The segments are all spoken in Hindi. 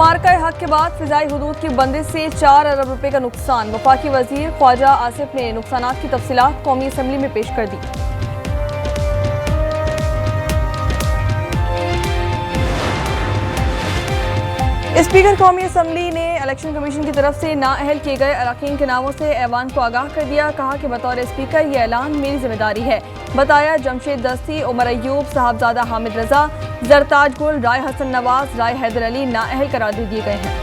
मुबारका हक के बाद फिजाई हुदूद की बंदिश से 4 अरब रुपए का नुकसान। वफाकी वजीर ख्वाजा आसिफ ने नुकसानात की तफसीलात कौमी असम्बली में पेश कर दी। स्पीकर कौमी असम्बली ने इलेक्शन कमीशन की तरफ से नाअहल किए गए अरकान के नामों से ऐवान को आगाह कर दिया। कहा कि बतौर स्पीकर ये ऐलान मेरी जिम्मेदारी है। बताया जमशेद दस्ती, उमर अयूब, साहबजादा हामिद रजा, जरताज गुल, राय हसन नवाज, राय हैदर अली नाअहल करार दे दिए गए हैं।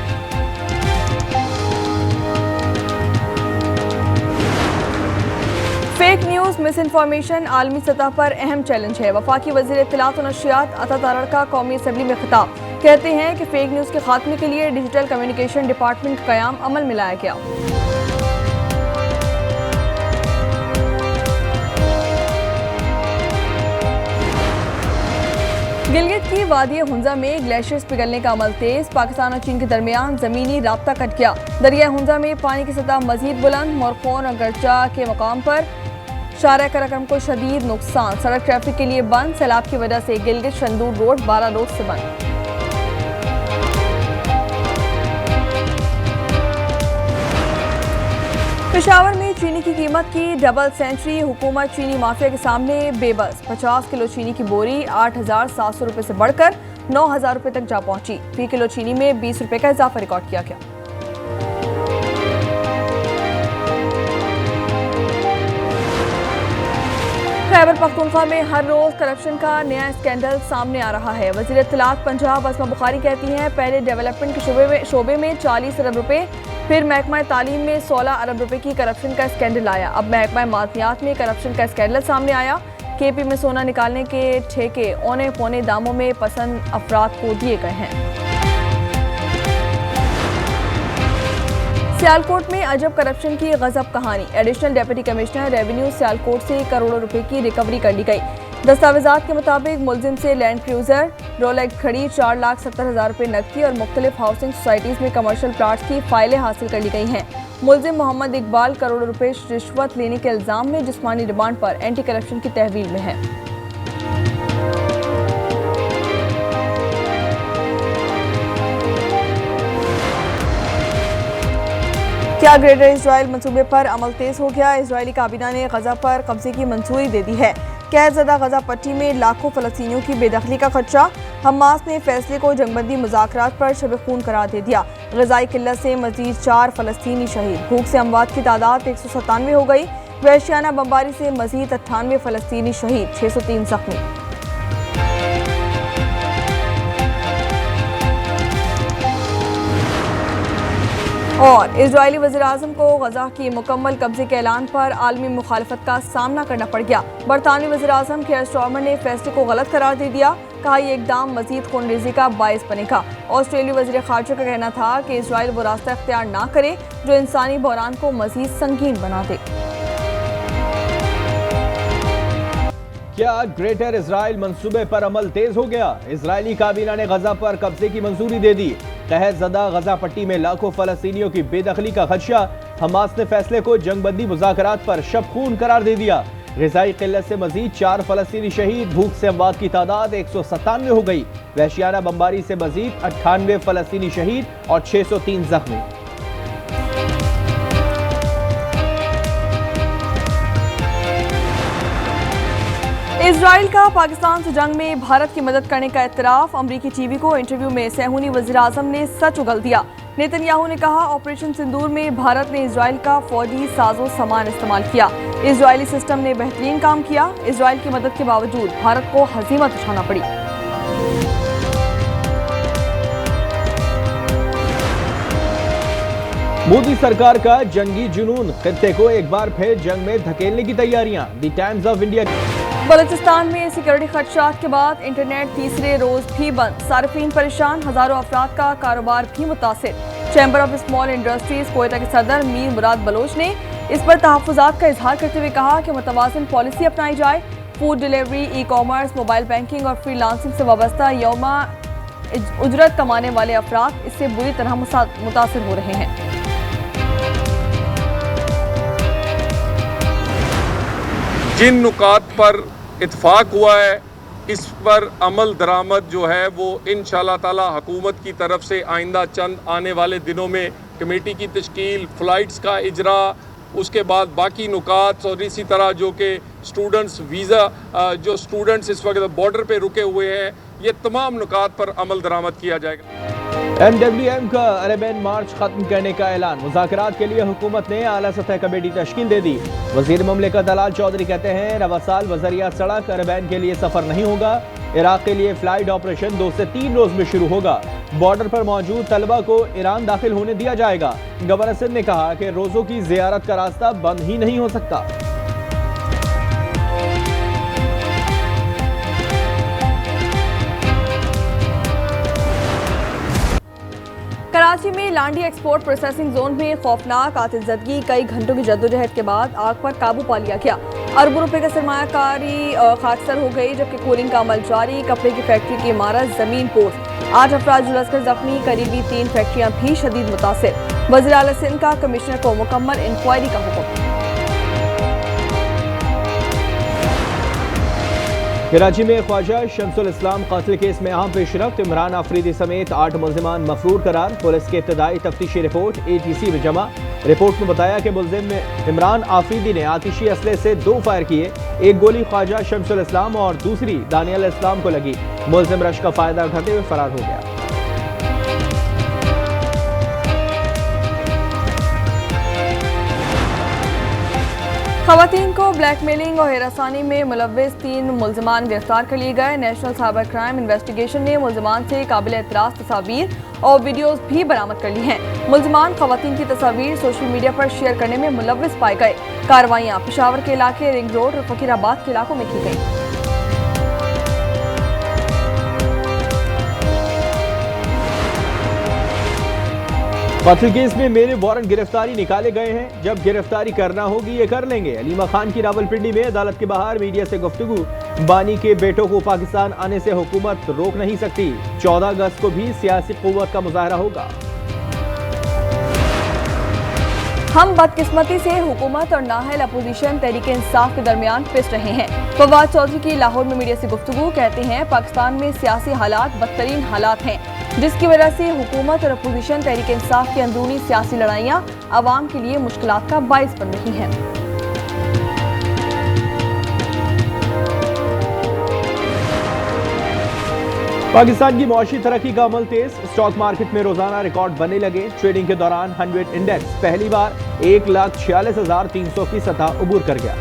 फेक न्यूज, मिस इन्फॉर्मेशन आलमी सतह पर अहम चैलेंज है। वफाकी वजीर इत्तलात और नशियात अता तारड़का कौमी असम्बली में खिताब। कहते हैं कि फेक न्यूज के खात्मे के लिए डिजिटल कम्युनिकेशन डिपार्टमेंट का क़याम अमल में लाया गया। गिलगित की वादी हुंजा में ग्लेशियर्स पिघलने का अमल तेज। पाकिस्तान और चीन के दरमियान जमीनी राब्ता कट गया। दरिया हुंजा में पानी की सतह मजीद बुलंद। मोरखोन और गरचा के मकाम पर शारा कराक्रम को शदीद नुकसान। सड़क ट्रैफिक के लिए बंद। सैलाब की वजह से गिलगित शंदूर रोड 12 रोज से बंद। पेशावर में चीनी की कीमत की डबल सेंचुरी। हुकूमत चीनी माफिया के सामने बेबस। 50 किलो चीनी की बोरी 8,700 रुपए से बढ़कर 9,000 रुपए तक जा पहुंची। फी किलो चीनी में 20 रुपए का इजाफा रिकॉर्ड किया गया। खैबर पख्तूनख्वा में हर रोज करप्शन का नया स्कैंडल सामने आ रहा है। वज़ीर इत्तलात पंजाब अस्मा बुखारी कहती हैं, पहले डेवलपमेंट के शोबे में 40 अरब रुपए, फिर महकमा तालीम में 16 अरब रुपए की करप्शन का स्कैंडल आया। अब महकमा मादनियात में करप्शन का स्कैंडल सामने आया। केपी में सोना निकालने के ठेके औने पौने दामों में पसंद अफराद को दिए गए हैं। सियालकोट में अजब करप्शन की गजब कहानी। Additional deputy commissioner revenue Sialkot से करोड़ों रुपए की रिकवरी कर ली गई। दस्तावेजात के मुताबिक मुलजिम से लैंड क्रूजर, रोलेक्स घड़ी, 4,70,000 रुपए नकदी और मुख्तलिफ हाउसिंग सोसाइटीज में कमर्शियल प्लाट्स की फाइलें हासिल कर ली गई हैं। मुलजिम मोहम्मद इकबाल करोड़ों रुपए रिश्वत लेने के इल्जाम में जिस्मानी रिमांड पर एंटी करप्शन की तहवील में है। क्या ग्रेटर इजराइल मंसूबे पर अमल तेज हो गया? इजरायली काबीना ने गजा पर कब्जे की मंजूरी दे दी है। कैदज़दा गजा पट्टी में लाखों फलस्तीनियों की बेदखली का खदशा। हमास ने फैसले को जंगबंदी मुज़ाकरात पर शब खून करार दे दिया। ग़िज़ाई किल्लत से मजीद 4 फलस्तीनी शहीद। भूख से अमवात की तादाद 197 हो गई। वहशियाना बमबारी से मजीद 98 फलस्तीनी शहीद, 603 जख्मी। और इजरायली वज़ीर-ए-आज़म को गजा की मुकम्मल कब्जे के ऐलान पर आलमी मुखालफत का सामना करना पड़ गया। बरतानवी वज़ीर-ए-आज़म केयर स्टारमर ने फैसले को गलत करार दे दिया। कहा यह इकदाम मजीद खूनरेज़ी का बायस बनेगा। ऑस्ट्रेलियाई वज़ीर ख़ारजा का कहना था कि इजराइल वो रास्ता इख्तियार ना करे जो इंसानी बहरान को मजीद संगीन बना दे। क्या ग्रेटर इजराइल मंसूबे पर अमल तेज हो गया? इजरायली काबीना ने गजा पर कब्जे की मंजूरी दे दी। कहरज़दा गजा पट्टी में लाखों फलस्तीनियों की बेदखली का खदशा। हमास ने फैसले को जंगबंदी मुज़ाकरात पर शब खून करार दे दिया। ग़िज़ाई किल्लत से मजीद 4 फलस्तीनी शहीद। भूख से अमवात की तादाद 197 हो गई। वहशियाना बमबारी से मजीद 98 फलस्तीनी शहीद और 603 जख्मी। इजराइल का पाकिस्तान से जंग में भारत की मदद करने का इतराफ। अमरीकी टीवी को इंटरव्यू में सहूनी वज़ीर-ए-आज़म ने सच उगल दिया। नेतन्याहू ने कहा, ऑपरेशन सिंदूर में भारत ने इजराइल का फौजी साजो सामान इस्तेमाल किया। इजरायली सिस्टम ने बेहतरीन काम किया। इजराइल की मदद के बावजूद भारत को हज़ीमत उठाना पड़ी। मोदी सरकार का जंगी जुनून। खित्ते को एक बार फिर जंग में धकेलने की तैयारियां। The times of India. Balochistan में सिक्योरिटी खदशात के बाद इंटरनेट तीसरे रोज भी बंद। सार्फिन परेशान, हजारों अफराद का कारोबार भी मुतासिर। Chamber of small industries Quetta के सदर मीर मुराद बलोच ने इस पर तहफ़्फ़ुज़ात का इजहार करते हुए कहा कि मुतवाज़िन पॉलिसी अपनाई जाए। Food delivery, e commerce, mobile banking और फ्रीलांसिंग से वाबस्ता यौमा उजरत कमाने वाले अफराद इससे बुरी तरह मुतासिर हो रहे हैं। जिन नुकात पर इत्फाक हुआ है इस पर अमल दरामद जो है वो इंशाअल्लाह ताला हुकूमत की तरफ से आइंदा चंद आने वाले दिनों में कमेटी की तश्कील, फ़्लाइट्स का इजरा, उसके बाद बाकी नुकात और इसी तरह जो कि स्टूडेंट्स वीज़ा जो स्टूडेंट्स इस वक्त बॉर्डर पे रुके हुए हैं, ये तमाम नुकात पर अमल दरामद किया जाएगा। NWM का अरेबियन मार्च खत्म करने का ऐलान। मुज़ाकरात के लिए हुकूमत ने आला सतह कमेटी तश्कील दे दी। वज़ीर ममलिकत दलाल चौधरी कहते हैं रवा साल वज़रियात सड़क अरेबियन के लिए सफ़र नहीं होगा। इराक के लिए फ्लाइट ऑपरेशन 2 से 3 रोज में शुरू होगा। बॉर्डर पर मौजूद तलबा को ईरान दाखिल होने दिया जाएगा। गवर्नर सिंध ने कहा कि रोजों की ज़ियारत का रास्ता बंद ही नहीं हो सकता। कराची में लांडी एक्सपोर्ट प्रोसेसिंग जोन में खौफनाक आतिशज़दगी, कई घंटों की जद्दोजहद के बाद आग पर काबू पा लिया गया। अरबों रुपए का सरमायाकारी खाकसर हो गई, जबकि कूलिंग का अमल जारी। कपड़े की फैक्ट्री की इमारत जमीन पोस्ट, 8 अफराद झुलसकर जख्मी, करीबी 3 फैक्ट्रियां भी शदीद मुतासिर। वज़ीर आला सिंध का कमिश्नर को मुकम्मल इंक्वायरी का हुक्म। कराची में ख्वाजा शमसुल इस्लाम कत्ल केस में अहम पेशरफ्त। इमरान आफरीदी समेत 8 मुल्जिमान मफरूर करार। पुलिस की इब्तदाई तफ्तीशी रिपोर्ट ATC में जमा। रिपोर्ट में बताया कि मुल्जिम में इमरान आफरीदी ने आतिशी असले से 2 फायर किए। एक गोली ख्वाजा शमसुल इस्लाम और दूसरी दानियल इस्लाम को लगी। मुल्जिम रश का फायदा उठाते हुए फरार हो गया। खवातीन को ब्लैकमेलिंग और हिरासानी में मुलव्विस 3 मुल्जिमान गिरफ्तार कर लिए गए। नेशनल साइबर क्राइम इन्वेस्टिगेशन ने मुल्जिमान से काबिल एतराज़ तस्वीर और वीडियोस भी बरामद कर ली हैं। मुल्जिमान खवातीन की तस्वीर सोशल मीडिया पर शेयर करने में मुलव्विस पाए गए। कार्रवाइयाँ पेशावर के इलाके, रिंग रोड और फकीराबाद के इलाकों में की गई। कत्ल केस में मेरे वारंट गिरफ्तारी निकाले गए हैं। जब गिरफ्तारी करना होगी ये कर लेंगे। अलीमा खान की रावलपिंडी में अदालत के बाहर मीडिया से गुफ्तगू। बानी के बेटों को पाकिस्तान आने से हुकूमत रोक नहीं सकती। 14 अगस्त को भी सियासी कुव्वत का मुजाहरा होगा। हम बदकिस्मती से हुकूमत और नाहल अपोजिशन तहरीक इंसाफ के दरमियान पिस रहे हैं। फवाद चौधरी की लाहौर में मीडिया से गुफ्तगू। कहते हैं पाकिस्तान में सियासी हालात बदतरीन हालात हैं, जिसकी वजह से हुकूमत और अपोजिशन तहरीक इंसाफ की अंदरूनी सियासी लड़ाइयाँ आवाम के लिए मुश्किलात का बाइस बन रही हैं। पाकिस्तान की मुआशी तरक्की का अमल तेज। स्टॉक मार्केट में रोजाना रिकॉर्ड बनने लगे। ट्रेडिंग के दौरान 100 इंडेक्स पहली बार 1,46,300 की सतह उबूर कर गया।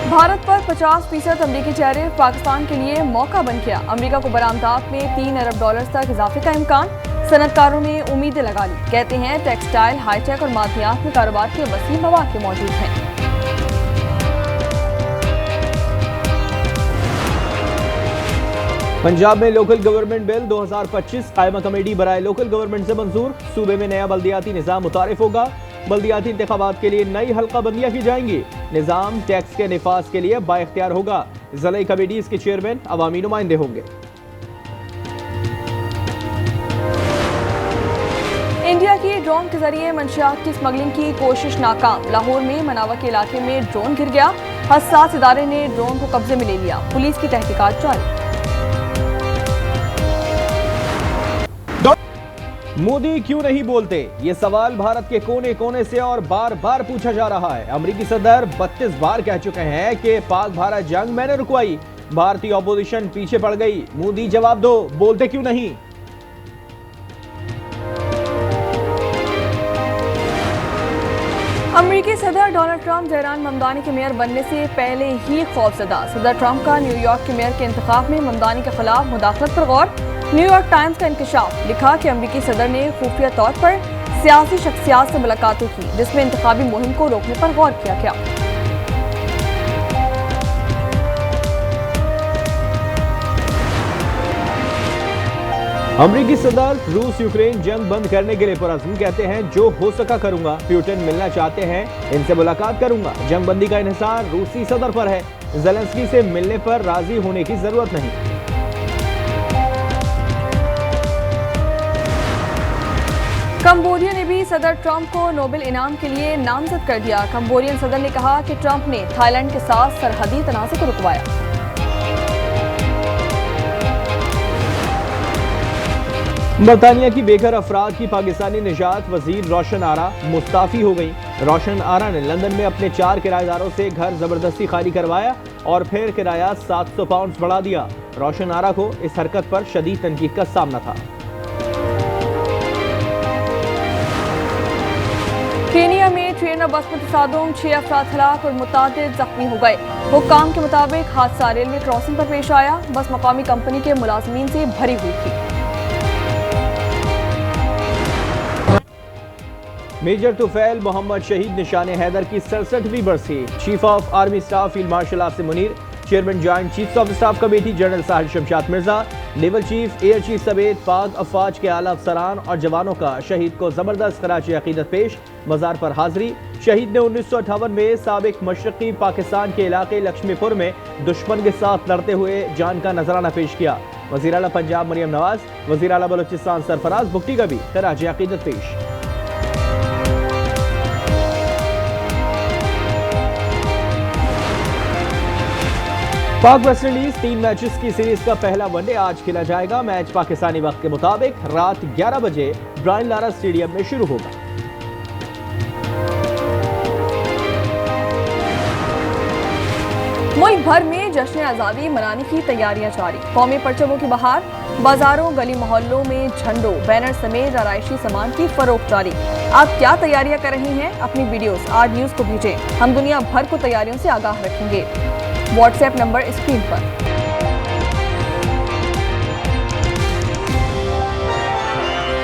भारत पर 50% अमरीकी टैरिफ पाकिस्तान के लिए मौका बन गया। अमरीका को बरामदात में $3 अरब तक इजाफे का इम्कान। सनतकारों ने उम्मीदें लगा ली। कहते हैं टेक्सटाइल, हाईटेक और मादनियात में कारोबार के वसीह मौके मौजूद हैं। पंजाब में लोकल गवर्नमेंट बिल 2025 कायमा कमेटी बराए लोकल गवर्नमेंट से मंजूर। सूबे में नया बल्दियाती निज़ाम मुतारिफ होगा। बल्दियाती इंतखाबात के लिए नई हल्का बंदियां की जाएंगी। निज़ाम टैक्स के निफाज के लिए बाइख्तियार होगा। ज़िला कमेटीज़ के चेयरमैन अवामी नुमाइंदे होंगे। इंडिया की ड्रोन के जरिए मंशियात की स्मगलिंग की कोशिश नाकाम। लाहौर में मनावा के इलाके में ड्रोन गिर गया। हसास इदारे ने ड्रोन को कब्जे में ले लिया। पुलिस की तहकीकात जारी। मोदी क्यों नहीं बोलते, ये सवाल भारत के कोने कोने से और बार बार पूछा जा रहा है। अमेरिकी सदर 32 बार कह चुके हैं कि पाक भारत जंग मैंने रुकवाई, भारतीय ऑपोजिशन पीछे पड़ गई। मोदी जवाब दो, बोलते क्यों नहीं? अमेरिकी सदर डोनाल्ड ट्रंप जहरान ममदानी के मेयर बनने से पहले ही खौफजदा। सदर ट्रंप का न्यूयॉर्क के मेयर के इंतखाब में ममदानी के खिलाफ मुदाखलत पर गौर। न्यूयॉर्क टाइम्स का इंकशाफ लिखा कि अमेरिकी सदर ने खुफिया तौर पर सियासी शख्सियात से मुलाकातें की, जिसमें इंतखाबी मुहिम को रोकने पर गौर किया गया। अमेरिकी सदर रूस यूक्रेन जंग बंद करने के लिए पुरअज़्म। कहते हैं जो हो सका करूंगा। पुतिन मिलना चाहते हैं, इनसे मुलाकात करूंगा। जंग बंदी का इन्हिसार रूसी सदर पर है। ज़ेलेंस्की से मिलने पर राजी होने की जरूरत नहीं। कंबोडिया ने भी सदर ट्रंप को नोबेल इनाम के लिए नामजद कर दिया। कंबोडियन सदर ने कहा कि ट्रंप ने थाईलैंड के साथ सरहदी तनाज़े को रुकवाया। बरतानिया की बेघर अफराद की पाकिस्तानी निजात वजीर रोशन आरा मुस्ताफी हो गई। रोशन आरा ने लंदन में अपने 4 किराएदारों से घर जबरदस्ती खाली करवाया और फिर किराया 700 पाउंड बढ़ा दिया। रोशन आरा को इस हरकत पर शदीद तनकीद का सामना था। केनिया में ट्रेन और बस में तसादुम, 6 अफराद हलाक और मुतादिद जख्मी हो गए। हुक्काम के मुताबिक हादसा रेलवे क्रॉसिंग पर पेश आया। बस मकामी कंपनी के मुलाजमीन से भरी हुई थी। मेजर तुफैल मोहम्मद शहीद निशान हैदर की 67वीं बरसी। Chief of army staff field marshal Asim Munir, chairman joint chiefs of staff committee general Sahil Shamshad Mirza, naval chief, air chief समेत पाक अफवाज के आला अफसरान और जवानों का शहीद को जबरदस्त खराजे अकीदत पेश। मज़ार पर हाजिरी। शहीद ने 1958 में साबिक मशरकी पाकिस्तान के इलाके लक्ष्मीपुर में दुश्मन के साथ लड़ते हुए जान का नजराना पेश किया। वज़ीर आला पंजाब मरियम नवाज, वज़ीर आला बलूचिस्तान सरफराज बुगटी का भी खराजे अकीदत पेश। पाक वेस्ट इंडीज 3 मैचेस की सीरीज का पहला वनडे आज खेला जाएगा। मैच पाकिस्तानी वक्त के मुताबिक रात 11 बजे ब्रायन लारा स्टेडियम में शुरू होगा। मुल्क भर में जश्न आज़ादी मनाने की तैयारियां जारी। कौमी परचमों की बहार। बाजारों, गली मोहल्लों में झंडों, बैनर समेत आराइशी सामान की फरोख्त जारी। आप क्या तैयारियां कर रहे हैं? अपनी वीडियोस आज न्यूज को भेजें। हम दुनिया भर को तैयारियों से आगाह रखेंगे। व्हाट्सएप नंबर स्क्रीन पर।